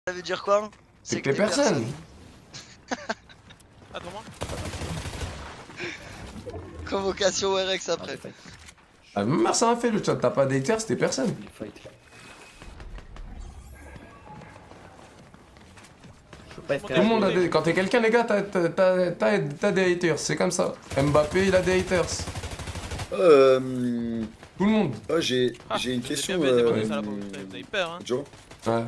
Ça veut dire quoi? C'est que t'es personne. Ah, devant moi. Convocation RX après. Ah, même ça m'a fait le chat, t'as pas d'haters, c'était personne. Tout le monde a des... Quand t'es quelqu'un, les gars, t'as des haters, c'est comme ça. Mbappé, il a des haters. Tout le monde. Oh, j'ai une question, Vous avez peur, hein. Joe. Ouais.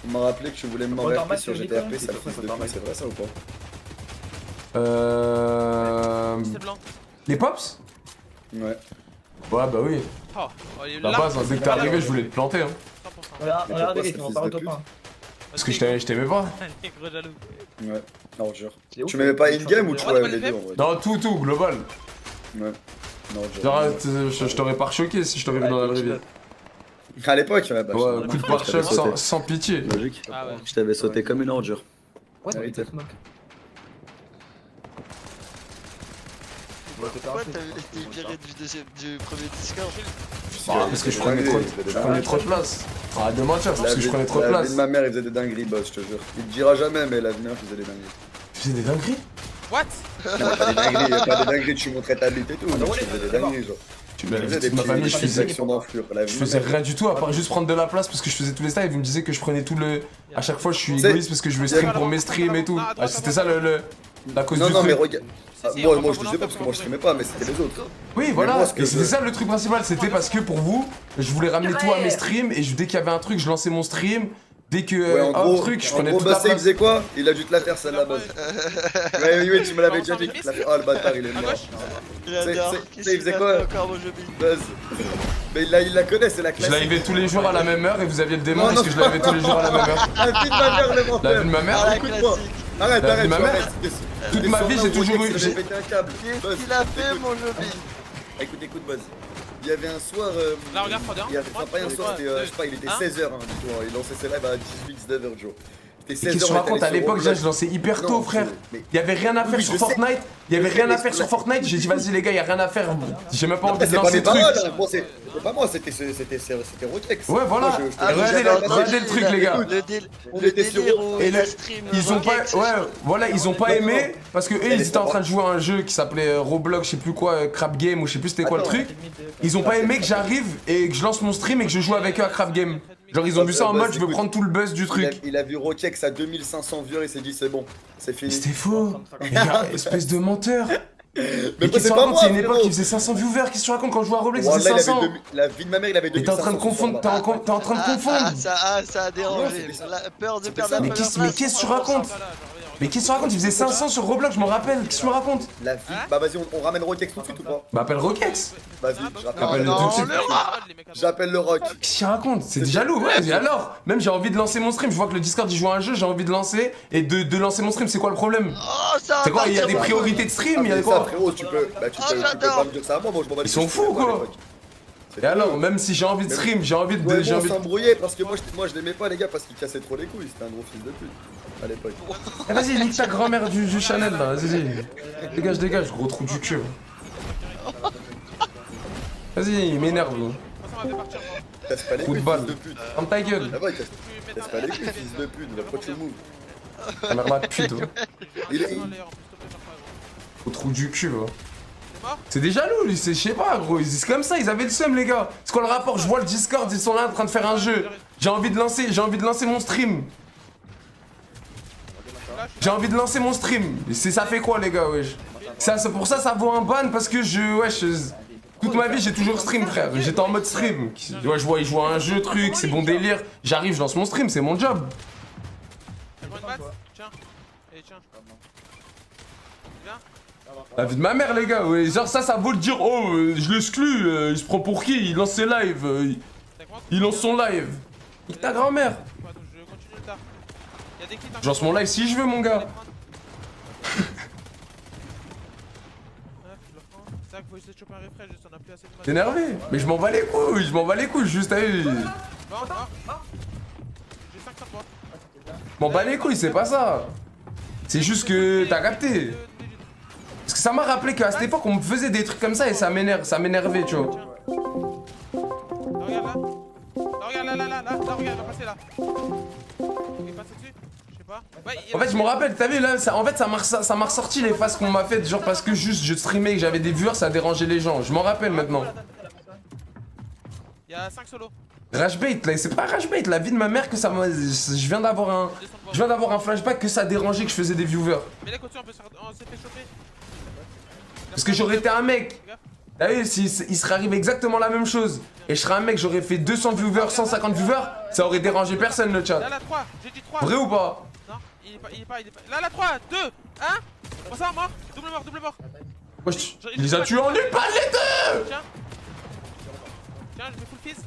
On m'a rappelé que tu voulais me m'en sur GTRP, ça le fils de pute, c'est vrai ça ou pas? C'est blanc. Les pops? Ouais. Ouais, bah oui. Oh, il est La là. base, hein, dès que t'es arrivé, je voulais te planter. Hein. 100%. Regardez, c'est ils le m'ont fils pas de top 1. Parce que je t'aimais pas. Les gros jaloux. Ouais, non, jure. Tu m'aimais pas in-game ou tu Ouais, vois les deux en vrai? Non, tout, global. Ouais. Non, jure. Genre, je t'aurais pas choqué si je t'aurais vu dans la vraie vie. À l'époque, ouais, bah. Ouais, coup de pare-choc sans pitié. Logique. Ah ouais. Je t'avais sauté comme une ordure. Ouais, Ah oui, t'as t'as- smoke. Pourquoi t'as été viré du premier Discord? Parce que je prenais trop de place. Ah, de mentir, c'est parce que je prenais trop de La vie place. de ma mère, il faisait des dingueries, boss, je te jure. Il te dira jamais, mais la mère faisait des dingueries. Tu faisais des dingueries? What? Non, pas des dingueries, tu montrais ta lutte et tout, mais tu faisais des dingueries, genre. Tu Tu faisais des ma famille, je faisais... actions d'enflure. Je faisais rien du tout à part juste prendre de la place parce que je faisais tous les styles et vous me disiez que je prenais tout le... À chaque fois je suis égoïste parce que je veux stream pour mes streams et tout. Ah, c'était ça la cause Non, du non, mais truc. regarde. Moi je le disais pas parce que moi je streamais pas, mais c'était les autres. Oui voilà, moi, ce que et c'était je- ça le truc principal, c'était parce que pour vous, je voulais ramener tout à mes streams et dès qu'il y avait un truc, je lançais mon stream. Dès que Ouais, en gros, truc, je en prenais gros, toute la Bassé, il place. faisait quoi? Il a dû te la faire celle-là, Buzz. Ouais, tu me l'avais déjà dit qu'il te la fait. Oh le bâtard, il est mort. J'adore. c'est- Qu'est-ce il qu'il faisait a quoi fait encore, mon jeu Buzz. Mais il la connaît, c'est la Je classe. l'avais tous les jours à la même heure et vous aviez le démon Non, parce non, que je l'avais tous les jours à la même heure. La vie de ma mère, le La vie menteur. de ma mère, Ah, la Écoute-moi. classique. Arrête, La vie arrête, de ma tu mère. arrêtes. Toute ma vie, j'ai toujours eu- J'ai pété un câble. Qu'est-ce Buzz, qu'il a fait, mon jeu? Écoute, Buzz. Il y avait un soir. Là, regarde, 3-2-1. Il y avait pas un soir, c'était, je sais pas, il était 16h, hein, du coup, il lançait ses lives à 18-19h, Joe. C'était 16h. Qu'est-ce que tu racontes? À l'époque, déjà, je lançais hyper tôt, Non, frère. mais- Il y avait rien à faire Oui, sur je sais. Fortnite. Il y avait rien à faire sur Fortnite. J'ai dit, vas-y, les gars, il y a rien à faire. J'ai même pas envie de C'est pas lancer mes le truc. paroles, hein. Moi, c'est pas moi, c'était Rotex. Ouais, voilà. Moi, je te Ah, dis, Regardez j'avais regardez un- le truc, les gars. On Le était sur- délire où Et il le- a stream Ils ont pas, Rocket, ouais, voilà, ils ont pas aimé parce que eux ils étaient en train de jouer à un jeu qui s'appelait Roblox, je sais plus quoi, Crap Game ou je sais plus c'était quoi le Attends. truc. Ils ont pas aimé que j'arrive et que je lance mon stream et que je joue avec eux à Crap Game. Genre ils ont vu ça en mode je veux prendre tout le buzz du truc. Il a vu Rotex à 2500 viewers, il s'est dit c'est bon, c'est fini. C'était faux. Les gars, espèce de menteur. Mais Mais qu'est-ce que c'est tu pas racontes? moi, C'est une époque frérot. qui faisait 500 viewers. Qu'est-ce que tu racontes quand je jouais à Roblox? Il Wallah, faisait il avait 500. la vie de ma mère, il avait Mais t'es en train de 2500 confondre, t'es en train de confondre. Ça a dérangé. c'était ça. La peur de C'était perdre ça. la Mais première qu'est-ce place. que tu racontes? Mais qu'est-ce que tu racontes? Il faisait 500 sur Roblox, je m'en rappelle. Qu'est-ce que tu me racontes? La vie. Bah vas-y, on ramène Rotex tout de suite ou pas? Bah appelle Rokex. Vas-y, je Appelle rappelle. le tout de suite. J'appelle le Rock. Qu'est-ce qu'il raconte? C'est jaloux, ouais, et alors? Même j'ai envie de lancer mon stream, je vois que le Discord il joue à un jeu, j'ai envie de lancer, et de lancer mon stream, c'est quoi le problème? Oh, ça va C'est quoi? Il y a partir, des mon priorités de stream, il y a Mais quoi? ça, frérot, tu peux Oh, j'adore. pas me dire ça à moi, moi je m'en bats les Ils sont couilles, fous, je sais pas, quoi. à l'époque. C'est Et alors, fou. même si j'ai envie de stream, j'ai envie de... Ouais, j'ai bon, on envie de- s'embrouillait parce que moi je l'aimais pas les gars parce qu'il cassait trop les couilles, c'était un gros fils de pute à l'époque. Eh, vas-y, nique ta grand-mère du Chanel là, vas-y. Dégage, gros trou du cul. Vas-y, il m'énerve. Casse pas les Coup de couilles, balle. fils de pute. Ferme ta gueule, Ah ouais, casse pas les couilles, fils de pute, va pas tu move. ta mère la pute, ouais. Il est- Au trou du cul, ouais. C'est des jaloux, lui, c'est, je sais pas, gros, c'est comme ça, ils avaient le seum, les gars. C'est quoi le rapport? Je vois le Discord, ils sont là en train de faire un jeu. J'ai envie de lancer mon stream. J'ai envie de lancer mon stream. Et ça fait quoi, les gars, wesh? C'est pour ça vaut un ban, parce que toute ma vie, j'ai toujours stream, frère. J'étais en mode stream. Ouais, je vois, ils jouent à un jeu, truc, c'est bon délire. J'arrive, je lance mon stream, c'est mon job. Tiens. Et tiens. Viens. La vie de ma mère, les gars, ouais. Genre ça vaut le dire, oh, je l'exclus, il se prend pour qui? Il lance ses lives, il lance son live. Nique ta grand-mère. Je continue le tard. Y'a des kits. Je lance mon live si je veux, mon gars. C'est ça qu'il faut essayer de choper un refresh, juste on a plus assez de matchs. T'es énervé? Mais je m'en bats les couilles, juste à eux. Bon, j'ai 5 sur toi. Je m'en bats les couilles, c'est pas ça. C'est juste que t'as capté. Parce que ça m'a rappelé qu'à cette époque, on me faisait des trucs comme ça et ça m'énervait, tu vois. Regarde là. Regarde là, regarde, va passer là. Ok, pas. Ouais, En fait, je me rappelle, t'as vu là, en fait, ça m'a ressorti les phases qu'on m'a faites, genre parce que juste je streamais et que j'avais des viewers, ça a dérangé les gens. Je m'en rappelle maintenant. Il y a 5 solos. Rashbait, là, c'est pas Rashbait, la vie de ma mère que ça m'a. Je viens d'avoir un flashback que ça a dérangé que je faisais des viewers. Mais là, continue, on s'est fait choper. Parce que j'aurais été un mec. T'as vu, il serait arrivé exactement la même chose. Et je serais un mec, j'aurais fait 200 viewers, 150 viewers, ça aurait dérangé personne le chat. Là, la 3, j'ai dit 3. Vrai ou pas? Non, il est pas. Là, la 3, 2, 1. Bon, ça, mort. Double mort. Moi, il les a tués en une balle les deux. Tiens, je fais full fizz.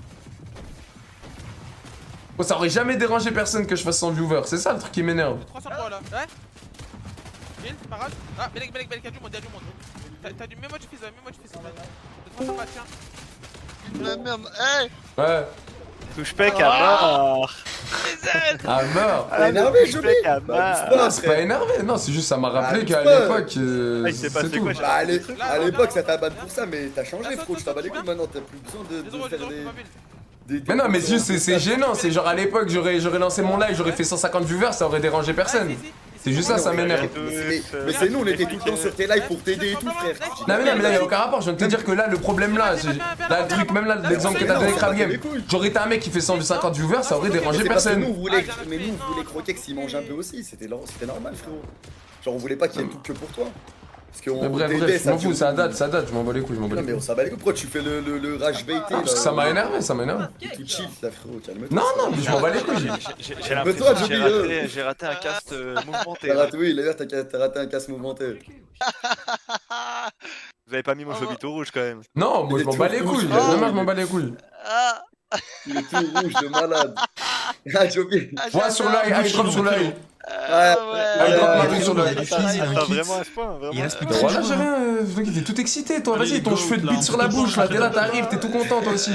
Bon, ça aurait jamais dérangé personne que je fasse 100 viewers, c'est ça le truc qui m'énerve. 303 là. Ouais. Kill, parade. Ah, Belek, il y a du monde. T'as du. Mets-moi du fizz, Le 300 tiens. La merde. Hey. Ouais. Touche pec à mort. Ah, mort. T'es énervé, touche Joby? pec à Bah, mort. abuse pas, Non, c'est pas frère. énervé, non, c'est juste ça m'a rappelé Ah, qu'à abuse pas. l'époque. Ah, il s'est c'est passé tout. quoi, Bah, à l'époque, ça t'a battu pour ça, mais t'as changé, frérot. Tu t'en bats les couilles maintenant. T'as plus besoin de faire des. Mais non, mais juste, c'est gênant, c'est genre à l'époque, j'aurais lancé mon live, j'aurais fait 150 viewers, ça aurait dérangé personne. C'est juste ça, ça m'énerve. Mais c'est nous, on était tout le temps sur tes lives pour t'aider et tout, frère. Non mais là y'a aucun rapport, je viens de te dire que là le problème là, là le truc même là l'exemple que t'as donné Crab Game, j'aurais été un mec qui fait 150 viewers, ça aurait dérangé C'est parce que personne. nous, on voulait croquer que s'il mange un peu aussi, c'était normal, frérot. Genre, on voulait pas qu'il y ait tout que pour toi. Parce qu'on Mais bref, je m'en fous, ça date, je m'en bats les couilles, je m'en bats Non, les mais couilles. on s'en bat les couilles. Pourquoi tu fais le rage baité là? Parce que ça m'a énervé, Tout chill là, frérot, calme-toi. Non, mais je m'en bats les couilles. J'ai Mais toi, l'impression que Joby, j'ai raté un cast mouvementé. T'as raté, oui, d'ailleurs, t'as raté un casse mouvementé. Vous avez pas mis mon Joby tout rouge quand même. Non, moi je m'en bats les couilles, vraiment je m'en bats les couilles. Ah. Il est tout rouge de malade. Ah, Joby. Vois sur l'œil, drop sur l'œil. Ah Allez, drop ouais. Marie sur l'œil. Attends, vraiment à ce point, Il vraiment. reste plus Bah que voilà, 6 j'ai jours. rien, t'es tout excité toi, vas-y, ton cheveu de bite sur la bouche là, t'es là, t'arrives, t'es tout content toi aussi.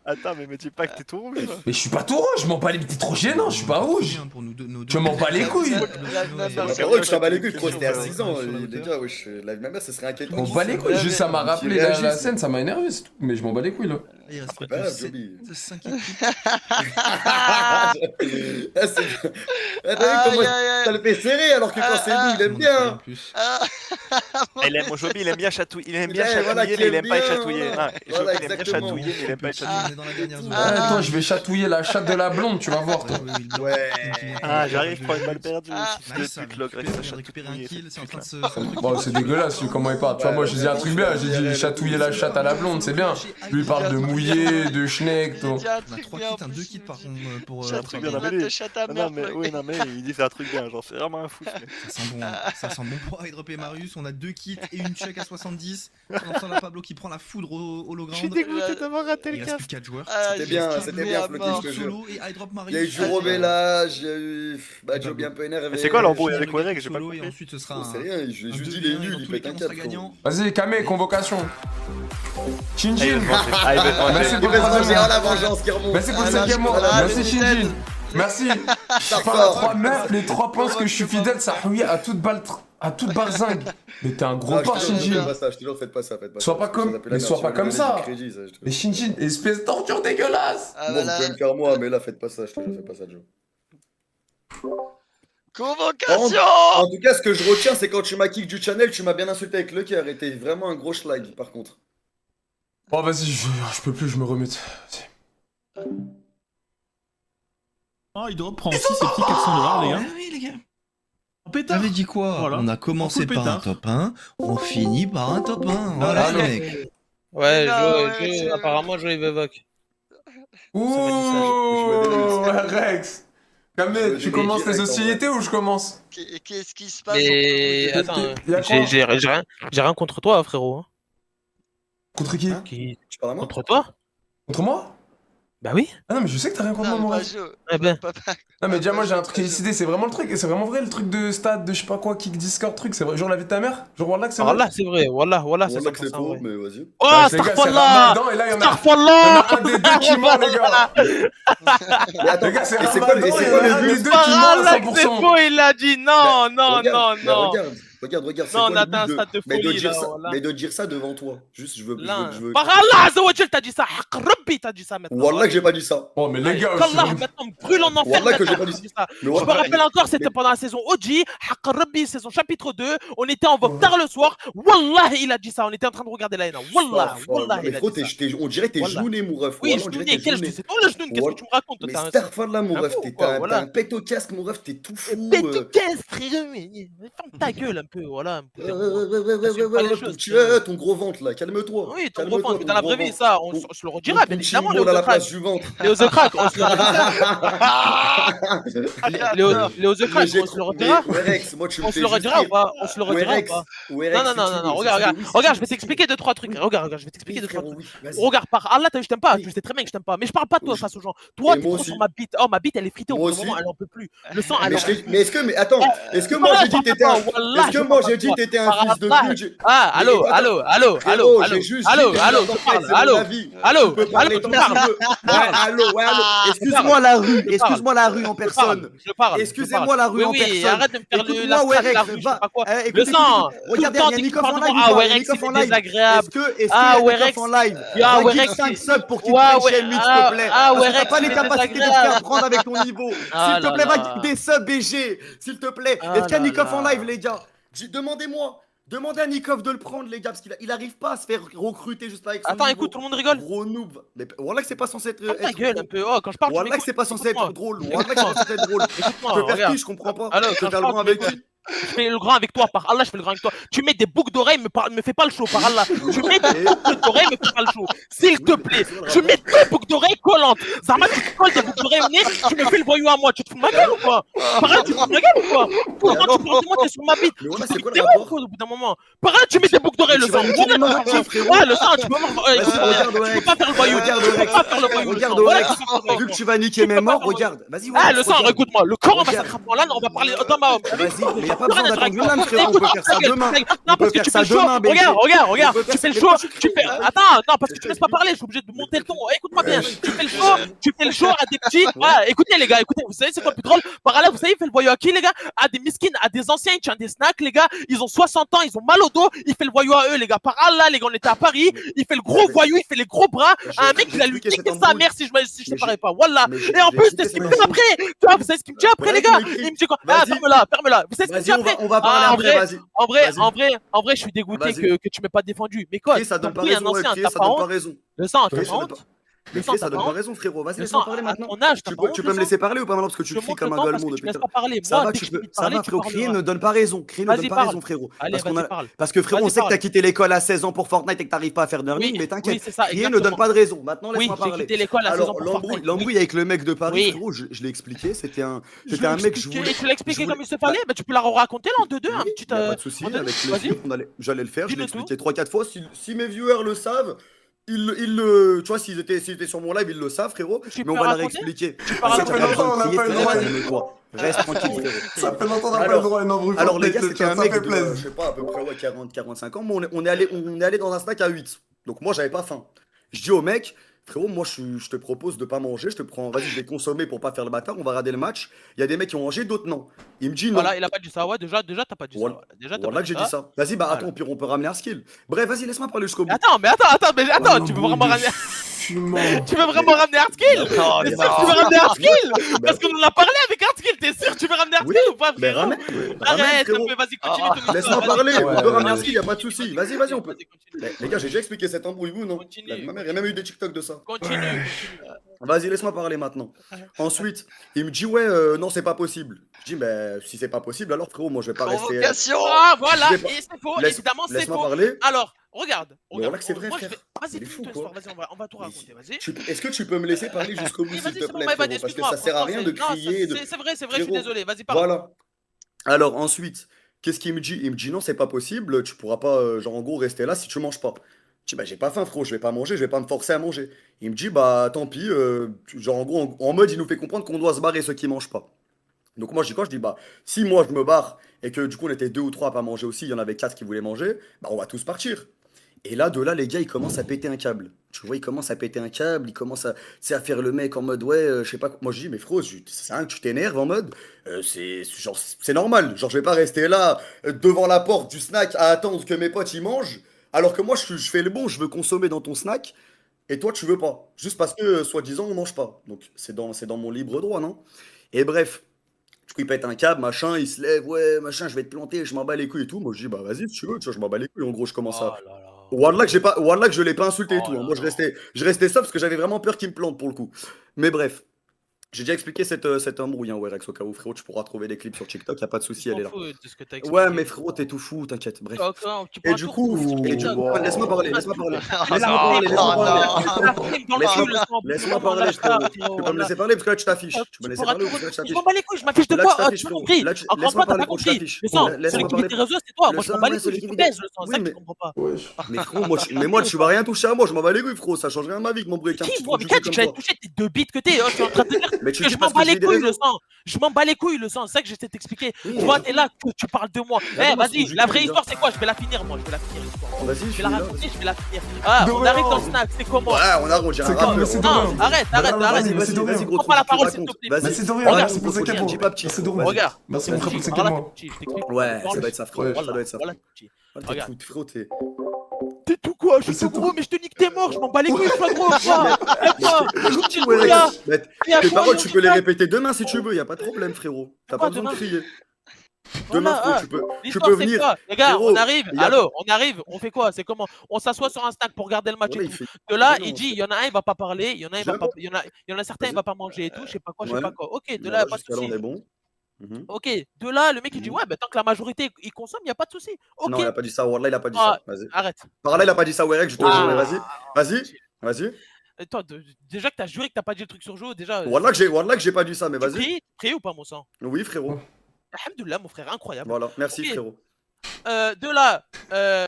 Attends, mais me dis pas que t'es tout rouge. Mais je suis pas tout rouge, je m'en bats les, t'es trop gênant, je suis pas rouge. Je m'en bats les couilles. Bah, frérot, tu t'en bats les couilles, gros, c'était à 6 ans. Les gars, wesh, la vie de ma mère, ce serait inquiétant. Je m'en bats les couilles, juste ça m'a rappelé la scène, ça m'a énervé, c'est tout. Mais je m'en bats les couilles là. Il reste plus Bah, que Joby. 5 Ah, c'est. Ah, t'as vu comment ça le fait serrer alors que quand c'est nous, il aime bien. Il aime mon Joby, il aime bien chatouiller. Il aime bien Ouais, voilà, chatouiller, qu'il mais il aime pas être aime chatouillé. bien. Non, Voilà, Joby, il aime bien exactement. chatouiller, mais il aime pas être chatouillé. On est dans la dernière zone. Ouais, toi, je vais chatouiller la chatte de la blonde, tu vas voir toi. Ouais. Ah, j'arrive, je prends une balle perdue. Nice, Fils de pute, l'ogre, il j'ai récupéré un kill, c'est en train de se... Bon, c'est dégueulasse, lui, comment il parle. Tu vois, moi, je dis un truc bien, j'ai dit chatouiller la chatte à la blonde, c'est bien. Lui, il parle de mouiller, de schneck, tout. On a 3 kits, 2 kits par contre pour... J'ai un truc bien Il va avalé. te chatte à Non, merde. mais oui, non, mais il dit c'est un truc bien, genre c'est vraiment un fou ce mec. Ça sent bon pour Hydrop et Marius, on a 2 kits et une check à 70. On entend la Pablo qui prend la foudre au Je suis hologramme. dégoûté d'avoir raté Il le reste cast. plus 4 joueurs. C'était bien, Floki, je te jure. Solo et Hydrop Il y a eu Marius. du Robélage, il y a eu. Bah, Joby un peu énervé. Mais c'est quoi l'embrouille avec Solo Wareg, j'ai pas et compris. ensuite ce sera Oh, c'est un... rien, je juste dit il est nul, il pète un câble. gagnant. Vas-y, Kame, convocation. Ah, il Shinjin. veut se venger. Ah, il veut se venger. Merci Il pour va le se venger, troisième oh la vengeance qui remonte. Merci pour le Ah, là, cinquième mois. voilà, Merci le Shinjin. Merci. Sors Par fort. 3 meufs, les 3 pensent que je suis fidèle, ça rouille à toute balle, à toute barzingue. Mais t'es un gros Non, porc, je te jure, Shinjin. faites pas ça, je te jure, faites pas ça, faites pas ça. Sois pas comme- Ça s'appelle mais la sois pas merde, comme tu ça. vas me donner du crédit, ça, je te Mais jure. Shinjin, espèce d'ordure dégueulasse. Ah Bon, vous voilà. pouvez me faire moi, mais là, faites pas ça, je te jure, faites pas ça, Joe. Convocation. En tout cas, ce que je retiens, c'est quand tu m'as kick du channel, tu m'as bien insulté avec le cœur, et t'es vraiment un gros schlag, par contre. Oh, vas-y, je peux plus, je me remute. Oh, Hydrop prend aussi ses petits 400 $, les gars. Ah oui les gars. En pétard. T'avais dit quoi? Voilà. On a commencé En full par un pétard. top 1, on finit par un top 1. Voilà Ah, les non. mecs. Ouais, Non, ouais, c'est- apparemment, Joe il évoque. Ouh, Je me Rex. Je Kame, me tu démets commences les direct, en hostilités ou je commence? Qu'est-ce qui se passe? Mais T'es- attends, y a quoi j'ai rien contre toi, frérot. Contre qui? Tu parles à moi? Contre toi? Contre moi? Bah oui. Ah non, mais je sais que t'as rien contre moi, Non, mon pas Rex. Joe. Eh ben. Papa. Non, mais déjà, moi j'ai un truc à décider, c'est vraiment le truc, c'est vraiment vrai le truc de stade, de je sais pas quoi, kick Discord, truc, c'est vrai. Genre la vie de ta mère? Genre Warlock, c'est vrai? Wallah, c'est vrai. Wallah, c'est Wallah que c'est 100% faux, vrai. mais vas-y. Oh, Ouais, les gars, c'est Astaghfirullah! Ramadan, et là, il y en a Astaghfirullah! un des deux qui ment, les gars. Mais attends, Les gars, c'est et c'est Ramadan, quoi il y en a un le des but? deux qui ment à 100%. il a dit non, Regarde, mais regarde, Regarde, c'est Non, quoi on le atteint un but stade de mais de folie dire là. ça, Voilà. mais de dire ça devant toi. Juste, je veux. Par Allah, Azawajal, t'as dit ça. Haq Rabbi, t'as dit ça maintenant. Wallah que j'ai pas dit ça. Oh, mais les gars, Qu'Allah maintenant me brûle en enfer. Wallah que j'ai maintenant, pas dit t'as dit ça. Mais Je me rappelle encore, c'était mais- pendant la saison OG, Haq Rabbi, saison chapitre 2. On était en vogue tard le soir. Wallah, il a dit ça. On était en train de regarder la haine. Wallah, Wallah, Mais il a frérot, dit ça. on dirait que t'es Wallah. genouné, mon ref. Oui, Wallah, on dirait que Jnouni, t'es quel genouné. c'est toi le Jnouni, qu'est-ce que tu me racontes toi, Mais t'as un- Starfall mon un ref, fou, t'as quoi, un voilà. pet au casque, mon ref, t'es tout fou. Pète de caisse, frérot, mais ferme ta gueule un peu, voilà. T'assumes pas les choses, Ton gros ventre là, calme-toi. Oui, ton gros Calme-toi, ventre, mais dans la gros vraie vie, ventre. ça, on se le redira, bien évidemment, Léo à la The Crack. place du ventre. Léo The Crack, on se le redira. Léo The Crack, on se le redira. Werex, moi tu me On se fais le juste redira ou rire. pas? On se le redira ou Werex, pas? Werex, Non, si non, tu non, veux, non, si regarde, tu veux, regarde, oui, si regarde, tu je vais veux, t'expliquer 2-3 trucs. Regarde, je vais t'expliquer oui, 2-3 frérot, trucs. oui, vas-y. Regarde, par Allah, t'as vu, je t'aime pas, Oui. tu sais très bien que je t'aime pas, mais je parle pas de toi Oui. face aux gens. Toi, Et t'es moi trop aussi. sur ma bite. Oh, ma bite, elle est fritée au bout Moi d'un moment, aussi. elle en peut plus. Le sang, elle en Mais est-ce que, mais attends, est-ce que moi j'ai dit t'étais un, est-ce que moi j'ai dit t'étais un fils de pute? Ah, Mais allô, attends, allô, allô, frérot, allô, j'ai juste allô, dit allô, que je parle, c'est mon allô, avis. allô, Tu peux parler allô, tant je que tu parle. veux. Ouais, allô. Je Excuse-moi la rue, parle. excuse-moi la rue en Je parle, personne. je parle. Excusez-moi la rue Oui, en oui, personne. arrête de me faire Écoute-moi, la strat de la Werex, rue, je sais va. pas quoi. Écoute, Le sang, regardez, tout il y a le temps, Nikoff en dès live qu'il ou parle de moi, pas? Il y a Werex, Nikoff il en est live. désagréable. Est-ce qu'il y Ah, a Nikoff Werex. en live? Ah, Va Werex, give 5 subs pour qu'il ouais, prenne ouais, chez lui, s'il te plaît. ah, Parce que Werex, t'as pas il les est capacités de te désagréable. faire prendre avec ton niveau. Ah S'il te là plaît, va là. des subs BG, s'il te plaît. Ah Est-ce qu'il y a là Nikoff en là. live, les gars? Demandez-moi. Demandez à Nikoff de le prendre, les gars, parce qu'il arrive pas à se faire recruter juste avec son Attends, niveau. écoute, tout le monde rigole. Gros noob. Mais voilà que c'est pas censé être. Ferme ta gueule un peu. Oh, quand je parle, tu Voilà que c'est pas censé être m'écoutes. drôle. Voilà que c'est pas censé être drôle. Écoute-moi, Tu peux faire regarde. qui, je comprends pas. Alors, Tu quand fais je le grand parle, avec tu qui? Je fais le grand avec toi, par Allah, je fais le grand avec toi. Tu mets des boucles d'oreilles, me fais pas le show, par Allah. Tu mets des boucles d'oreilles, me fais pas le show. S'il te plaît, je mets des boucles d'oreilles collantes. Zama, tu te colles des boucles d'oreilles au nez, tu me fais le voyou à moi. Tu te fous de ma gueule ou quoi? Par là, tu te fous de ma gueule ou quoi? Pourquoi tu parles de moi, t'es sur ma bite? Mais voilà, Tu c'est quoi t'es le ouf, rapport? au bout d'un moment. Par là, tu mets des boucles d'oreilles, le Tu vas sang. me dire les marques, frérot. Ouais, le sang, tu peux pas Regarde, tu peux pas faire le voyou. Regarde, Tu peux pas faire le voyou. Regarde, Voilà, Werex. tu peux pas faire le Vu voyou. que tu vas niquer mes morts, regarde. Vas-y, Ah, Werex, le sang, regarde. écoute-moi. Le Coran va Regarde. s'attraper en l'âne, on va parler homme à homme. Vas-y, mais y a pas besoin d'attendre une lame, frérot. On peut faire ça demain. Non, On peut parce que faire tu ça fais le show. demain, BG. Regarde, On peut tu faire fais le ça- show. mais pourquoi Tu fais. Attends, non, parce que tu me laisses pas parler, je suis obligé de monter le ton. Écoute-moi bien. Tu fais le show à des petits. Voilà, écoutez, les gars, écoutez, vous savez, c'est quoi le plus drôle? Par là, vous savez, il fait le voyou à qui, les gars? À des miskins, à des anciens, il tient des snacks, les gars. Ils ont 60 ans, ils ont mal au dos. Il fait le voyou à eux, les gars. Par Allah, les gars, on était à Paris. Il fait le gros voyou, il fait les gros bras. À un mec, il a lui expliqué niqué cette sa embrouille. mère si je Mais séparais pas. Voilà. mais Et en j'ai plus, expliqué c'est ce qu'il me cette dit après. Tu vois, vous savez ce qu'il me dit après, les gars? Ouais, Il me dit quoi? Ah, Vas-y. ferme-la. Vous savez ce qu'il me dit Vas-y, après? on va parler Ah, en après, vrai, vas-y. En vrai, je suis dégoûté Vas-y. que tu m'aies pas défendu. Mais quoi? Chris, ça donne pas T'as pris un raison, ouais, ancien, Chris, t'as ça pas donne pas honte? raison. Le sang, Chris, t'as ça pas donne honte? pas- Le Mais sang, Chris, t'as ça pas donne pas honte? raison, frérot. Vas-y, Le laisse-moi sang, parler à maintenant. ton âge, t'as Tu pas peux, honte, tu le peux me sang? laisser parler ou pas maintenant parce que tu Je cries monte comme le un temps parce golemon que tu depuis me laisses tout à pas l'heure. parler. Ça Moi, va, dès que je finis de ça parler, va, tu frérot. Crier parleras. ne donne pas raison. Crier ne Vas-y, donne pas parle. raison, frérot. Allez, Parce qu'on vas-y, a... parle. Parce que frérot, on Vas-y, sait que t'as parle. quitté l'école à 16 ans pour Fortnite et que t'arrives pas à faire de learning, Oui, mais oui, t'inquiète. c'est ça, Crier ne exactement. donne pas de raison. Maintenant, Oui, laisse-moi j'ai parler. quitté l'école à 16 ans Alors, pour Fortnite. l'embrouille avec le mec de Paris, Oui. frérot, je l'ai expliqué. C'était un Je mec, je l'expliquais- voulais. Tu l'as expliqué je voulais- comme il se fallait? Bah, tu peux la raconter là en 2-2, un Oui, petit. y a pas de souci, en 2-2. avec Vas-y. plaisir, j'allais le faire, je l'ai Dis-le expliqué 3-4 fois. Si mes viewers le savent, tu vois, s'ils étaient sur mon live, ils le savent, frérot. Tu Mais peux on va la raconter? réexpliquer. Tu peux Ça raconter? fait longtemps qu'on n'a pas eu le droit. Calme-toi. Reste tranquille, frérot. Ça fait longtemps qu'on n'a pas eu Alors- le droit à une embrouille. Alors les gars, Fortnite, c'était un ça mec fait de, plaisir. je sais pas, à peu près 40-45 ans, mais on est allé dans un snack à 8. Donc moi, j'avais pas faim. Je dis au mec, frérot, moi, je te propose de pas manger, je te prends, vas-y, je vais consommer pour pas faire le bâtard, on va regarder le match. Il y a des mecs qui ont mangé, d'autres non. Il me dit non. Voilà, il a pas dit ça. Ouais, déjà, t'as pas dit ça. Voilà. Voilà. Déjà, t'as Voilà pas que j'ai dit dit ça. Vas-y, bah Voilà. attends, puis on peut ramener un skill. Bref, vas-y, laisse-moi parler jusqu'au bout. Attends, tu veux vraiment ramener. Fumant. Tu veux vraiment ramener Hardskill? Non, T'es sûr non. que tu veux ramener Hardskill? Bah, Parce qu'on en a parlé avec Hardskill, t'es sûr que tu veux ramener oui, Hardskill ou pas, mais frérot? ramène, Arrête, frérot. vas-y, continue. ton Laisse-moi histoire, parler, vas-y. on Ouais, peut ramener un vas-y. skill, y a pas de souci. Vas-y, on peut. Continue. Les gars, j'ai déjà expliqué cette embrouille, vous, non Continue, Ma mère, il y a même eu des TikTok de ça. Continue. Vas-y, laisse-moi parler maintenant. Ensuite, il me dit, ouais, non, c'est pas possible. Je dis, mais si c'est pas possible, alors frérot, moi je vais pas rester. Convocation. Ah, voilà, Je vais pas- et c'est faux, Laisse- évidemment, c'est Laisse-moi faux. parler. Alors, regarde. Mais voilà que c'est vrai, moi, je frère. vais- Vas-y, Il est finis fou, ton quoi. histoire, vas-y, on va tout raconter, vas-y. Est-ce que tu peux me laisser parler jusqu'au bout, Oui, s'il vas-y, te c'est bon, plaît, Maëvan, frérot, parce que excuse-moi. ça sert à rien de Non, crier. c'est vrai, je suis Frérot, désolé, vas-y, parle. Voilà. Alors ensuite, qu'est-ce qu'il me dit? Il me dit non, c'est pas possible, tu pourras pas, genre en gros, rester là si tu manges pas. Je dis bah j'ai pas faim, frérot, je vais pas manger, je vais pas me forcer à manger. Il me dit bah tant pis, genre en gros, en mode il nous fait comprendre qu'on doit se barrer ceux qui mangent pas. Donc moi je dis quoi? Je dis bah si moi je me barre et que du coup on était 2 ou 3 à pas manger aussi, il y en avait 4 qui voulaient manger, bah on va tous partir. Et là, de là, les gars, ils commencent à péter un câble. Tu vois, ils commencent à péter un câble, ils commencent à, tu sais, à faire le mec en mode, ouais, je sais pas quoi. Moi, je dis, mais frérot, c'est un que tu t'énerves en mode, c'est normal. Genre, je vais pas rester là, devant la porte du snack, à attendre que mes potes, ils mangent, alors que moi, je fais le bon, je veux consommer dans ton snack, et toi, tu veux pas. Juste parce que, soi-disant, on mange pas. Donc, c'est dans mon libre droit, non? Et bref. Du coup, il pète un câble, machin, il se lève, ouais, machin, je vais te planter, je m'en bats les couilles et tout. Moi, je dis, bah vas-y, si tu veux, tu vois, je m'en bats les couilles. En gros, je commence à. Oh là là. Wallah que je l'ai pas insulté et Oh tout, hein. là Moi, là. je restais ça parce que j'avais vraiment peur qu'il me plante pour le coup. Mais bref, j'ai déjà expliqué cette embrouille, hein, Werex, au cas où, frérot, tu pourras trouver des clips sur TikTok, y a pas de souci, Je elle m'en est là. fous de ce que t'as expliqué. Ouais, mais frérot, t'es tout fou, t'inquiète, bref. Tu Et prends du tout coup, sur TikTok. laisse-moi parler, laisse-moi parler. Oh Laisse-moi non, parler, laisse-moi oh parler. non. Laisse-moi parler, frérot. Tu peux pas me laisser parler parce que là, tu t'affiches. Tu peux me laisser parler parce que là, tu Je t'affiches. m'en bats les couilles, je m'affiche de Là, quoi? tu Ah, t'affiches, tu m'as frérot. compris. Là, tu- Encore une laisse-moi fois, t'as parler pas quand tu compris. t'affiches. Le sang, Laisse-moi celui qui parler. vit tes réseaux, c'est toi. Le Moi, je m'en sang, bats les ouais, celui couilles. qui Je vit te des- baise le sang, Oui, c'est ça que mais- tu comprends pas. Mais frérot, moi, tu vas rien toucher à moi, je m'en bats les couilles, frérot. Ça change rien à ma vie de m'embrouiller avec un Qui, petit moi? trou Mais du quand cul tu comme j'allais toi. toucher tes deux bites que t'es, je suis en train de te dire Mais tu que dis je parce m'en bats que je les vis des couilles le réseaux. sang. Je m'en bats les couilles le sang, c'est ça que j'essaie de t'expliquer. Oui, Tu vois, t'es là, tu parles de moi. Vas-y, Eh, moi, vas-y, je la suis vraie déjà. histoire, c'est quoi? Je vais la finir, moi. Je vais la finir, l'histoire. Vas-y, Je vais la finis-la, raconter, vas-y. je vais la finir. Ah, on Dorian. arrive dans le snack, c'est comment? Ouais, on a j'ai un C'est rappeur. comme- c'est Non, Dorian. arrête. Vas-y, Vas-y, mais c'est vas-y, Dorian. vas-y, gros Prends trou, pas la tu parole, s'il racontes. te plaît. Mais c'est Vas-y. Dorian, Regarde, merci pour ce regarde. cadeau. Dis pas petit, Merci frérot, Dorian. Regarde. Merci mon frère pour ce Voilà, cadeau. petit, je t'explique. Ouais, ça Voilà, doit être ça, frérot. Ouais. Ça doit être ça. voilà, petit. T'es Regarde. tout, frérot, t'es. T'es tout quoi? Je suis C'est tout tout. gros, mais je te nique tes morts, je m'en bats les couilles, sois gros, quoi. Y'a quoi? Je dis Ouais, le gars. mais Y'a tes quoi, paroles, y'a tu peux les quoi? répéter demain si tu veux, y a pas de problème, frérot. T'as Quoi, pas besoin de demain? crier. Voilà, Demain, frérot, ah. tu peux L'histoire, c'est venir. quoi? Les gars, Frérot, on arrive. y a- Allô, on arrive. On fait quoi? C'est comment? On s'assoit sur un snack pour regarder le match Voilà, et il tout. fait. De là, Mais il non, dit, il y en a un, il va pas parler. Il y en a un, il va Je- pas. Il y en a certains, il Vas-y. va pas manger et tout. Je sais pas quoi, je sais Ouais. pas quoi. Ok, de là, Voilà, pas de jusqu'à là, on souci. est bon. Mhm. Ok, de là, le mec il dit Mhm. ouais, bah, tant que la majorité il consomme, il y a pas de souci. Ok, Non, il a pas dit ça. Wallah, il a pas dit Ah, ça. Vas-y. arrête. Par là, il a pas dit ça, Werek, je te jure, mais vas-y. Vas-y. Vas-y. Toi, déjà que t'as juré que t'as pas dit le truc sur Joe, déjà. Wallah que j'ai pas dit ça, mais Tu vas-y. pries ou pas, mon sang? Oui, frérot. Alhamdoulilah, mon frère, incroyable. Voilà. Merci, Ok. frérot. De là,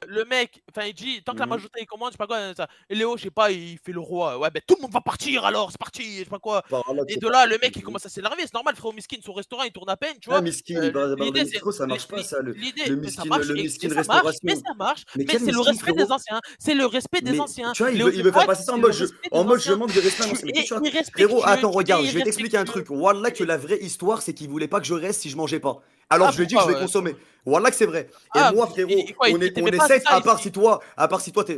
le mec, enfin, il dit, tant que la Mhm. majorité il commande, je sais pas quoi, ça. Et Léo, je sais pas, il fait le roi. Ouais, ben tout le monde va partir alors, c'est parti, je sais pas quoi. Par là, Et c'est de là, le mec il commence à s'énerver, c'est normal, frérot miskin, son restaurant il tourne à peine, tu vois. Ah, miskin, il parle de L'idée, c'est. frérot, ça marche pas, ça. L'idée, Le mais ça miskin, marche, le et miskin ça marche, restauration. mais ça marche, Mais mais quel c'est le miskin, respect des frérot? anciens, c'est le respect des Mais anciens. tu vois, il Léo veut faire Dubrac, passer ça en c'est mode le je, respect des en mode je anciens. manque de respect. Non, c'est mais Et tu vois. irrespectueux, Frérot, attends, tu regarde, es je vais t'expliquer un irrespectueux. truc. Wallah que la vraie histoire, c'est qu'il voulait pas que je reste si je mangeais pas. Alors Ah, je lui ai dit que je pourquoi, vais consommer. Wallah que c'est vrai. Et Ah, moi, frérot, et quoi, il on t'aimait pas, essaie, c'est ça, à part ici. si toi,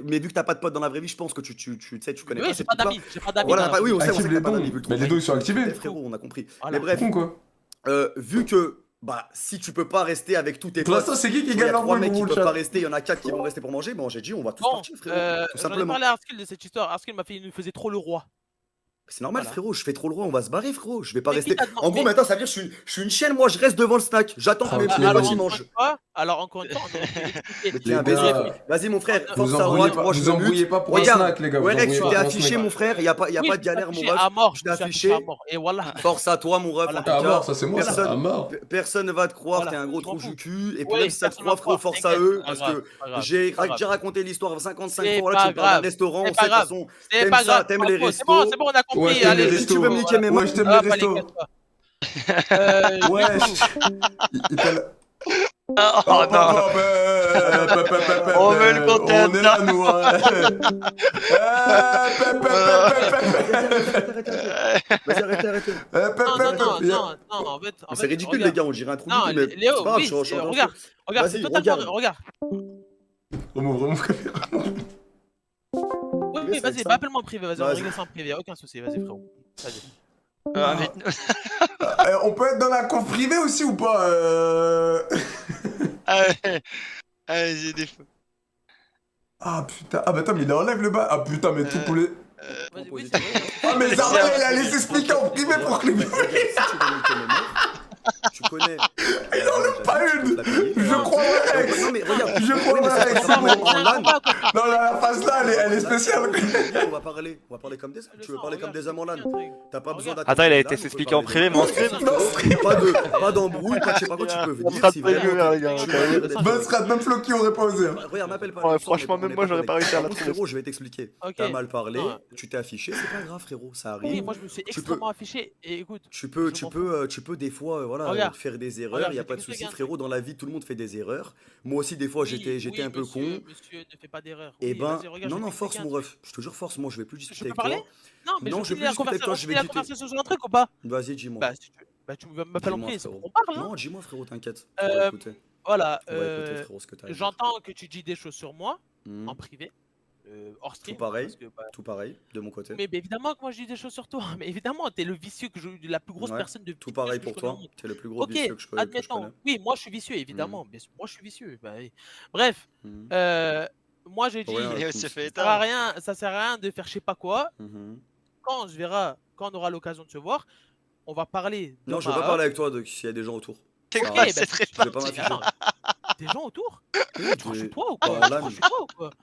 mais vu que t'as pas de potes dans la vraie vie, je pense que tu sais, tu connais Oui, pas j'ai ces pas trucs-là. d'amis, j'ai pas d'amis. Voilà, dans la oui, on vie. sait Active que les t'as pas dons. d'amis, vu le Mais les truc. dons ils sont activés. Frérot, on a compris. Voilà. Mais bref, Con quoi. vu que bah si tu peux pas rester avec tous tes Pour potes, l'instant, c'est qui il qui y gagne a 3 l'embrouille mecs qui pour le peuvent pas chat? rester, il y en a 4 qui vont rester pour manger, bon j'ai dit on va tous Bon, partir, frérot, tout j'en ai simplement. parlé à Arskill de cette histoire. Arskill m'a fait, il nous faisait trop le roi. C'est normal, Voilà. frérot, je fais trop le roi, on va se barrer, frérot. Je vais pas Mais qui rester. t'a demandé- En gros, mais- maintenant, ça veut dire que je suis une chienne, moi, je reste devant le snack. J'attends que Ah, mes ok. potes Alors, ils encore mangent. une fois, on aurait pu Mais expliquer. tiens, Les gars, vas-y, mon frère, vous force Vous à embrouillez droite, pas, moi je vous me embrouillez mute. pas pour un Regarde, snack, les gars. Vous Werex, embrouillez tu pas t'es pour un affiché, snack. mon frère, y a pas Oui, de je suis galère, mon affiché ref. à mort. Je t'ai Je suis affiché à affiché. mort. Et voilà. Force à toi, mon ref. Voilà. En tout Ah, cas, mort, ça c'est moi, ça. personne- Ah, mort. Personne ne va te croire, Voilà, t'es un gros je m'en trou fous. du cul. Et puis Ouais, même si ça te personne croit, va frérot, croire, force à t'inquiète, eux. pas Parce grave, que pas grave, j'ai pas grave. déjà raconté l'histoire 55 C'est fois. Là, pas tu me parles d'un grave. restaurant, on C'est sait pas de toute grave. façon. C'est T'aimes pas ça, grave. t'aimes les C'est bon, restos. c'est bon, on a compris. Ouais, je t'aime Allez, les Si restos. tu veux me niquer mes Ouais, je t'aime les Ah, pas les restos. casse-toi. Wesh. Il t'a la- Oh non. On veut le content. On est là, nous. Vas-y, arrêtez. Non, en fait. C'est ridicule, regarde. les gars, on dirait un trou Non, du cul, mais Léo, c'est pas grave, oui, je suis en regarde, Vas-y, c'est totalement. regarde. Regarde. Vraiment. Oui, c'est vas-y, ça. bah, appelle-moi en privé, vas-y, on Vas-y. règle ça en privé, y'a aucun souci, vas-y, frérot. Vas-y. On peut être dans la conf privée aussi ou pas Allez, j'ai des feux. Ah putain, ah bah attends mais il enlève le bas. Ah putain mais tout pour les... Vas-y, oui, Positif. Ah mais Zarma il allait s'expliquer en privé pour que les... Tu connais. Il enlève pas une. Je crois Rex. Non, mais regarde. Je crois Oui, mais ça, Rex. ça va en LAN. Non la face là elle est spéciale. On va parler comme des. Tu veux parler comme des hommes en LAN. T'as pas besoin d'attendre. Attends, il a là, été on peut s'expliquer en parler privé, mais en des- stream. Pas d'embrouille, pas de je sais pas quoi, tu peux venir sera si pas vraiment. mieux, les gars, tu ok. veux dire des Bonne trucs. strat, même Floki aurait pas osé. Regarde, m'appelle pas. Ouais, on est franchement, pas- même on moi, est j'aurais pas réussi à la Par contre, trouver. frérot, je vais t'expliquer. Ok. T'as mal parlé, Non. tu t'es affiché, c'est pas grave, frérot, ça Oui, arrive. moi je me suis Tu extrêmement affiché et écoute. Tu peux Je m'en des fois, voilà, Regarde. faire des erreurs, Regarde, il y a pas de t'expliquer souci, un frérot. Dans la vie, tout le monde fait des erreurs. Moi aussi, des fois, Oui, j'étais oui, un peu monsieur, con. monsieur, ne fais pas d'erreur. Et Oui, ben, vas-y, regarde, je non, vais non, t'expliquer force, un mon truc. ref. Je te jure, force, moi, je vais plus Je discuter peux avec parler? toi. Non, mais je Non, veux je vais finir plus discuter avec toi, on je finit vais la discuter. conversation sur un truc ou pas? Vas-y, dis-moi. Bah, si tu bah, tu m'appelles en Dis-moi, clé, c'est pour frérot. qu'on parle, hein? Non, dis-moi, frérot, t'inquiète. On va Euh, écouter. voilà, On va écouter, frérot, ce que t'as à dire. j'entends que tu dis des choses sur moi, Hmm. en privé, hors Tout stream, hein, pareil, parce que, bah, tout pareil, de mon côté. mais évidemment que moi je dis des choses sur toi, mais évidemment, t'es le vicieux la plus grosse Ouais, personne de tout vicieuse pareil que je pour connais au toi. monde. T'es le plus gros Ok, vicieux que je connais. admettons, oui, moi je suis vicieux, évidemment, bien sûr, moi je suis vicieux, bah oui. Bref, Mhm. moi j'ai dit, Pour rien, Et on tout- s'est fait ça sert à éteindre. rien, ça sert à rien de faire je sais pas quoi, Mhm. quand on aura l'occasion de se voir, on va parler Non, d'homme je veux pas à parler homme. avec toi s'il y a des gens autour. T'es Ça Ok, quoi arrête. bah cette Je vais pas répartie? m'afficher. attends, des gens autour? Oui, Tu crois que je suis tu- toi ou pas quoi? en Tu crois LAN. que je suis toi ou quoi? Bah,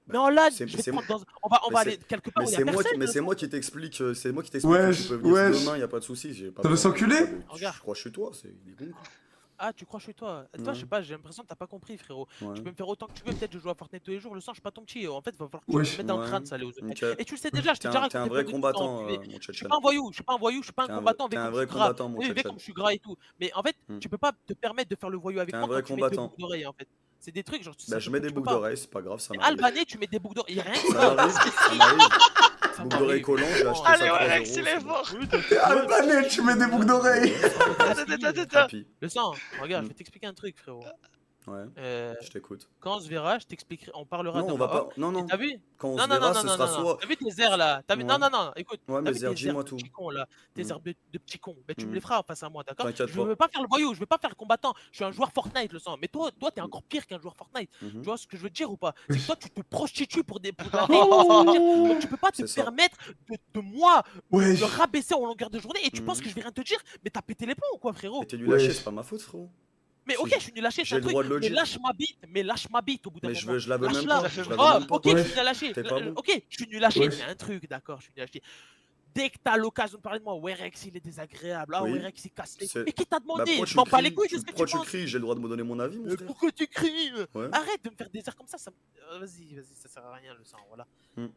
Mais en LAN, c'est- je vais te c'est- prendre dans. On mais va c'est- aller quelque part Mais où il y a c'est moi, personne. mais le c'est sang. moi qui t'explique, c'est moi qui t'explique que Wesh, tu peux venir wesh. demain, y a pas de souci. J'ai pas Ça veut besoin s'enculer Regarde. Je crois que je suis toi, il est con. Ah, tu crois que je suis toi? Toi, je sais Ouais. pas, j'ai l'impression que t'as pas compris, frérot. Ouais. Tu peux me faire autant que tu veux, peut-être je joue à Fortnite tous les jours, le sang, je suis pas ton petit. En fait, va falloir que tu Wesh. me mettes dans le Ouais. crâne, ça, les autres. Ok. Et tu le sais déjà, je t'ai déjà T'es un raconté vrai plein de trucs en combattant, privé. mon Je suis Tchétchène. pas un voyou, je suis pas un voyou, je suis pas un T'es un combattant, t'es avec un comme je vrai suis gras. combattant, mon Oui, avec Tchétchène. comme je suis gras et tout. Mais en fait, Hmm. tu peux pas te permettre de faire le voyou avec T'es un moi vrai quand tu mets des combattant. boucles d'oreilles, en fait. C'est des trucs, genre, Bah, je mets des tu peux boucles pas. d'oreilles, c'est pas grave, ça T'es m'arrive. albanais, tu mets des boucles d'oreilles. Rien que Ça ça. m'arrive, ça m'arrive. Ça Boucles d'oreilles m'arrive, collantes, j'ai acheté Allez, ça 3 ouais, euros. Rex, il est c'est bon. fort. T'es albanais, tu mets des boucles d'oreilles. Ouais, c'est pas grave. Attends. Happy. Le sang, regarde, je Hmm. vais t'expliquer un truc, frérot. Ouais, je t'écoute. Quand on se verra, je t'expliquerai, on parlera Non, on d'homme va à homme. pas. Non, Et non. t'as vu? Quand on Non, se non, non, verra, non, ce non, sera non, non. soit. T'as vu tes airs là? T'as vu? Non, Ouais. non, non, écoute. Ouais, T'as mes vu airs, tes airs dis-moi de tout. petit con là? Tes Hmm. airs de petit con. Ben, tu me Hmm. les feras face à moi, d'accord? T'inquiète Je pas. veux pas faire le voyou, je veux pas faire le combattant. Je suis un joueur Fortnite, le sang. Mais toi, t'es encore pire qu'un joueur Fortnite. Tu Mhm. vois ce que je veux te dire ou pas? C'est que toi, tu te prostitues pour de la fame, c'est ce que je veux dire. Donc tu peux pas te C'est ça. permettre de moi Wesh. me rabaisser en longueur de journée et tu Mhm. penses que je vais rien te dire? Mais t'as pété les plombs ou quoi, frérot? Mais t'es nul à chier, Wesh. c'est pas ma faute, frérot. Mais Si ok, je- je suis nul à chier, c'est j'ai un le truc. droit de le Mais dire. lâche ma bite au bout d'un Mais moment. je la veux même Lâche-la. pas. Je la veux Oh, même pas. ok, je Wesh. suis nul à lâcher. T'es pas bon. Ok, je suis nul à chier. Wesh. C'est un truc, d'accord, je suis nul à chier. Dès que t'as l'occasion de parler de moi, ouais, Rex, il est désagréable. Ah, Oui. ouais, Rex, il casse les. C'est- Mais qui t'a Bah, demandé? pourquoi Je tu m'en bats les cries couilles de ce que Pourquoi tu tu penses. cries? J'ai le droit de me donner mon avis, mon frère. Pourquoi tu cries? Ouais. Arrête de me faire des airs comme ça. Vas-y, ça sert à rien le sang, voilà. Hmm.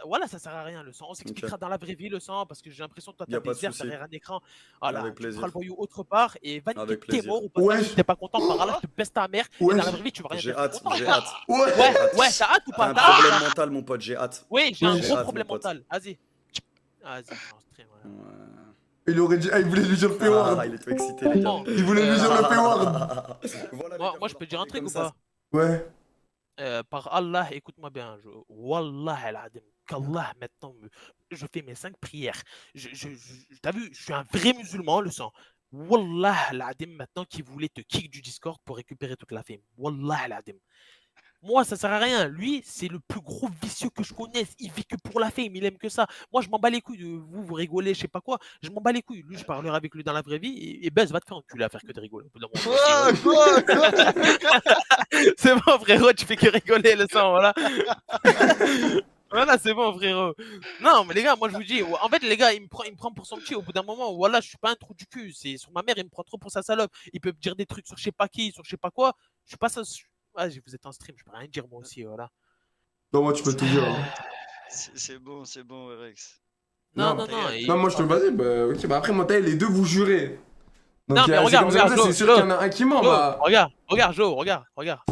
Voilà, ça sert à rien le sang. On s'expliquera dans la vraie vie le sang parce que j'ai l'impression que toi Y a t'as pas de des airs souci. derrière un écran. Voilà, Avec tu plaisir. feras le voyou autre part et Van, Avec t'es plaisir. mort ou pas. Si Wesh. t'es pas content par là, je te baisse ta mère. Et Wesh. dans la vraie vie, tu vas rien J'ai faire. hâte, Content j'ai ou pas? hâte. Ouais. Ouais, t'as hâte ou T'as pas? un T'as hâte? problème mental, mon pote, j'ai hâte. Oui, j'ai un J'ai gros hâte, problème mon pote. mental. Vas-y, en stream, voilà. Il aurait dit. Ah, il voulait lui dire le P-word. Ah, il est tout excité, les gars. Bon, Il voulait lui dire le P-word. Voilà, les moi, gars, moi, je peux te dire un truc comme ou ça, pas? Ouais. Par Allah, écoute-moi bien. Wallah al-Adim, qu'Allah maintenant, je fais mes 5 prières. T'as vu, je suis un vrai musulman, le sang. Wallah al-Adim maintenant qui voulait te kick du Discord pour récupérer toute la fame. Wallah al-Adim. Moi, ça sert à rien. Lui, c'est le plus gros vicieux que je connaisse. Il vit que pour la fame, il aime que ça. Moi, je m'en bats les couilles de vous, vous rigolez, je sais pas quoi. Je m'en bats les couilles. Lui, je parlerai avec lui dans la vraie vie. Et Buzz va te faire enculer à faire que de rigoler. Au bout d'un moment, Quoi? c'est bon, frérot, tu fais que rigoler le sang, voilà. Voilà, c'est bon, frérot. Non, mais les gars, moi je vous dis, en fait, les gars, il me prend pour son petit. Au bout d'un moment, voilà, je suis pas un trou du cul. C'est sur ma mère, il me prend trop pour sa salope. Il peut me dire des trucs sur je sais pas qui, sur je sais pas quoi. Je suis pas ça. Ah, vous êtes en stream, je peux rien dire moi aussi, voilà. Non, moi, tu peux tout dire. hein. C'est bon, Rex. Non, Non. non, non. Non, moi, je te le vas-y. Bah, ok. Bah, après, moi, t'as les deux, vous jurez. Donc, Non, mais c'est regarde, comme ça, regarde, c'est Joe, sûr Joe. qu'il y en a un qui ment. Joe, Bah. regarde, Joe, regarde.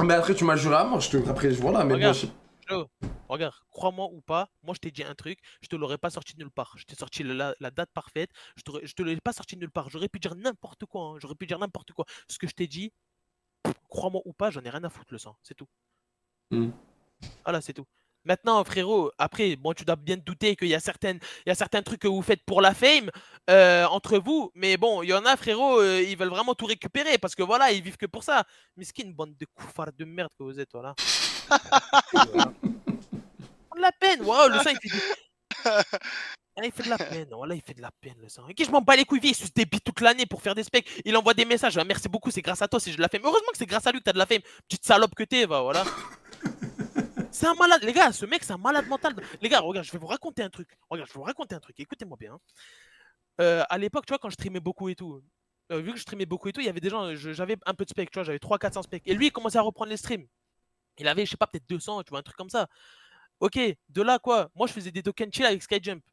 Mais après, tu m'as juré avant. Après, voilà. Mais bon, Regarde. je sais. Joe, regarde, crois-moi ou pas, moi je t'ai dit un truc, je te l'aurais pas sorti de nulle part. Je t'ai sorti la date parfaite, je te l'aurais pas sorti de nulle part. J'aurais pu dire n'importe quoi, hein, j'aurais pu dire n'importe quoi. Ce que je t'ai dit, crois-moi ou pas, j'en ai rien à foutre le sang, c'est tout. Hmm. Voilà, c'est tout. Maintenant, frérot, après, bon, tu dois bien te douter qu'il y a certains trucs que vous faites pour la fame entre vous, mais bon, il y en a, frérot, ils veulent vraiment tout récupérer parce que voilà, ils vivent que pour ça. Miskin, bande de koufars de merde que vous êtes, voilà. Prends de la peine, wow, le sang il fait il fait de la peine, voilà, il fait de la peine le sang. Ok, je m'en bats les couilles, il suce des bites toute l'année pour faire des specs. Il envoie des messages, ah, merci beaucoup, c'est grâce à toi si j'ai de la fame. Heureusement que c'est grâce à lui que t'as de la fame, petite salope que t'es, va, voilà. C'est un malade, les gars, ce mec c'est un malade mental. Les gars, regarde, je vais vous raconter un truc. Écoutez-moi bien. À l'époque, tu vois, quand je streamais beaucoup et tout, vu que je streamais beaucoup et tout, il y avait des gens, j'avais un peu de spec, tu vois, j'avais 300-400 specs. Et lui, il commençait à reprendre les streams. Il avait, je sais pas, peut-être 200, tu vois, un truc comme ça. Ok, de là, quoi, moi je faisais des tokens chill avec Skyjump.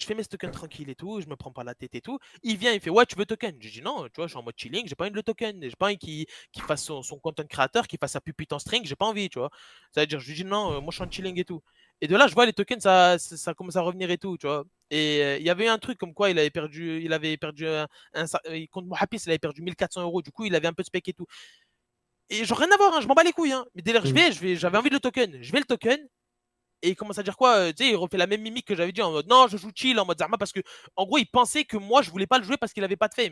Je fais mes tokens tranquille et tout, je me prends pas la tête et tout. Il vient, il fait ouais, tu veux token? Je dis non, tu vois, je suis en mode chilling, j'ai pas envie de le token. J'ai pas envie qu'il fasse son content créateur, qu'il fasse sa pupite en string, j'ai pas envie, tu vois. C'est-à-dire, je lui dis non, moi je suis en chilling et tout. Et de là, je vois les tokens, ça commence à revenir et tout, tu vois. Et il y avait eu un truc comme quoi il avait perdu contre Mohapis, il avait perdu 1400 €. Du coup, il avait un peu de spec et tout. Et genre rien à voir, hein, je m'en bats les couilles. Hein. Mais dès lors, j'avais envie de le token. Je vais le token. Et il commence à dire quoi tu sais, il refait la même mimique que j'avais dit en mode non, je joue chill, en mode Zarma, parce que en gros, il pensait que moi, je voulais pas le jouer parce qu'il avait pas de fame.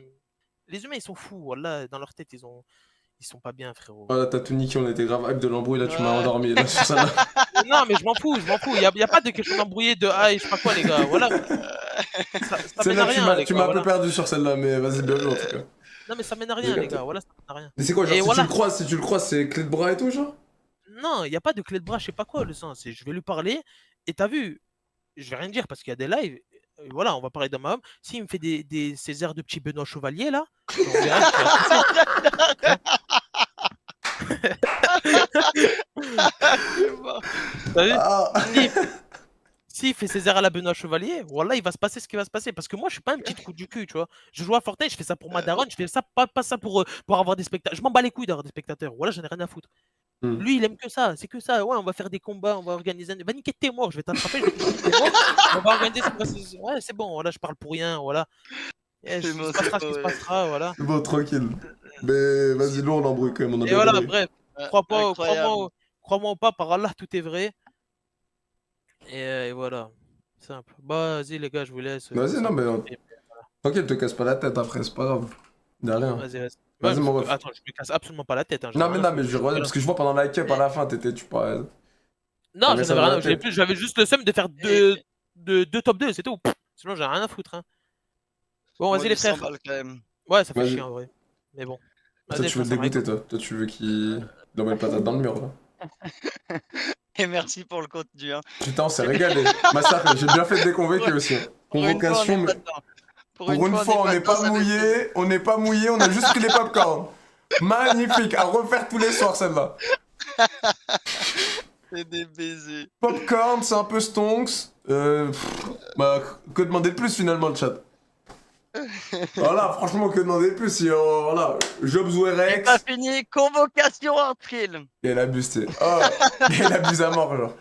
Les humains, ils sont fous, voilà, dans leur tête, ils sont pas bien, frérot. Oh là, t'as tout niqué, on était grave hype de l'embrouille, là, tu m'as endormi, là, sur ça, là. Non, mais je m'en fous, je m'en fous. Y a pas de question d'embrouillé, de ah, je sais pas quoi, les gars, voilà. Ça mène à rien, les Tu gars, m'as un peu voilà. perdu sur celle-là, mais vas-y, bien joué, en tout cas. Non, mais ça mène à rien, les gars, voilà, ça mène à rien. Mais c'est quoi, genre, Et si voilà. tu le croises, c'est clé de bras et tout, genre? Non, il y a pas de clé de bras, je sais pas quoi, le sens. Je vais lui parler, et t'as vu, je vais rien dire parce qu'il y a des lives. Voilà, on va parler d'un homme. S'il me fait ces airs de petit Benoît Chevalier là, on verra T'as vu Ah. S'il fait ses airs à la Benoît Chevalier, voilà, il va se passer ce qui va se passer. Parce que moi, je suis pas un petit trou du cul, tu vois. Je joue à Fortnite, je fais ça pour ma daronne, je fais ça pas ça pour avoir des spectateurs. Je m'en bats les couilles d'avoir des spectateurs. Voilà, j'en ai rien à foutre. Lui, il aime que ça, c'est que ça. Ouais, on va faire des combats, on va organiser. Va niquer tes morts, je vais t'attraper, je vais te niquer tes morts. On va organiser. Ouais, c'est bon, voilà, je parle pour rien, voilà. Il se passera ce qui se passera, voilà. C'est bon, tranquille. Mais vas-y, lourd, l'embrouille quand même, on a Et bien voilà, rigolé. bref, Incroyable. crois-moi ou pas, par Allah, tout est vrai. Et voilà, simple. Bah, vas-y, les gars, je vous laisse. Vas-y, non, mais Et- t'inquiète, te casse pas la tête après, c'est pas grave. De rien. Vas-y, vas-y. Vas-y, Ouais, mon ref. attends, je me casse absolument pas la tête. Hein, j'en ai Non, mais rien à non, mais foutre. parce que je vois pendant la cup à la fin, tu parlais. Non, T'avais j'en ça avais dans la rien. tête. J'avais juste le seum de faire deux top 2, c'est tout. Sinon, j'ai rien à foutre. Hein. Bon, Moi, vas-y, les les 100 frères. balles quand même. Ouais, ça fait Vas-y. chier en vrai. Mais bon. Toi, Vas-y, tu veux frère, te dégoûter, toi. Toi, tu veux qu'il envoie une patate dans le mur, là. Et merci pour le contenu. Hein. Putain, on s'est régalé. Massacre, j'ai bien fait de déconvoquer aussi. Hein. Pour une fois, on Convocation, n'est pas mais. dedans. Pour une fois, on n'est pas mouillé, on a juste pris les popcorn. Magnifique, à refaire tous les soirs celle-là. C'est des baisers. Popcorn, c'est un peu stonks. Bah, que demander de plus finalement le chat. Voilà, franchement, que demander de plus si voilà, Jobs ou C'est Rex. pas fini, convocation en thrill. Et elle abuse, tu sais. Oh, et elle abuse à mort, genre.